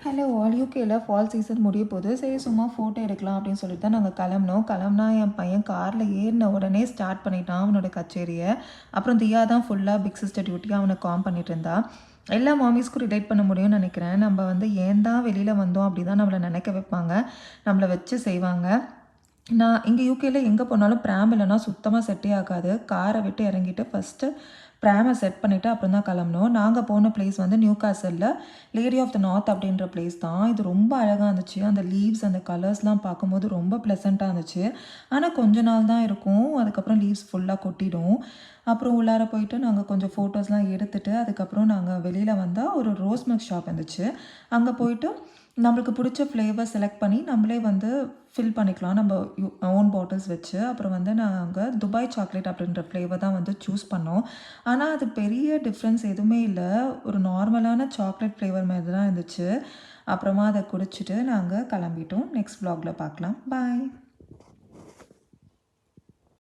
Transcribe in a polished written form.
Hello all யூகேல fall season முடிய போது சரி சும்மா ஃபோட்டோ எடுக்கலாம் அப்படின்னு சொல்லிட்டு தான் நாங்கள் கிளம்புனா என் பையன் காரில் ஏறின உடனே ஸ்டார்ட் பண்ணிட்டான் அவனோட கச்சேரியை. அப்புறம் தியா தான் ஃபுல்லாக பிக் சிஸ்டர் டியூட்டி அவனை பண்ணிட்டு இருந்தா. எல்லா மாமிஸ்க்கும் ரிலேட் பண்ண முடியும்னு நினைக்கிறேன். நம்ம ஏன் தான் வெளியில் வந்தோம் அப்படி தான் நம்மளை நினைக்க வைப்பாங்க, நம்மளை வச்சு செய்வாங்க. நான் இங்கே யூகேல எங்கே போனாலும் ப்ராம் இல்லைன்னா சுத்தமாக செட்டே ஆகாது. காரை விட்டு இறங்கிட்டு ஃபஸ்ட்டு ப்ராமை செட் பண்ணிவிட்டு அப்புறம் தான் கிளம்புனோம். நாங்கள் போன பிளேஸ் நியூ காசலில் லேடி ஆஃப் த நார்த் அப்படின்ற பிளேஸ் தான். இது ரொம்ப அழகாக இருந்துச்சு. அந்த லீவ்ஸ் அந்த கலர்ஸ்லாம் பார்க்கும்போது ரொம்ப ப்ளசண்ட்டாக இருந்துச்சு. ஆனால் கொஞ்ச நாள் தான் இருக்கும், அதுக்கப்புறம் லீவ்ஸ் ஃபுல்லாக கொட்டிடும். அப்புறம் உள்ளார போயிட்டு நாங்கள் கொஞ்சம் ஃபோட்டோஸ்லாம் எடுத்துகிட்டு அதுக்கப்புறம் நாங்கள் வெளியில் வந்தால் ஒரு ரோஸ் மில்க் ஷாப் இருந்துச்சு. அங்கே போயிட்டு நம்மளுக்கு பிடிச்ச ஃப்ளேவர் செலக்ட் பண்ணி நம்மளே ஃபில் பண்ணிக்கலாம் நம்ம ஓன் பாட்டில்ஸ் வச்சு. அப்புறம் நாங்கள் துபாய் சாக்லேட் அப்படின்ற ஃப்ளேவர் தான் சூஸ் பண்ணோம். ஆனால் அது பெரிய டிஃப்ரென்ஸ் எதுவுமே இல்லை, ஒரு நார்மலான சாக்லேட் ஃப்ளேவர் மாதிரி தான் இருந்துச்சு. அப்புறமா அதை குடிச்சிட்டு நாங்கள் கிளம்பிட்டோம். நெக்ஸ்ட் வ்ளாகில் பார்க்கலாம். பாய்.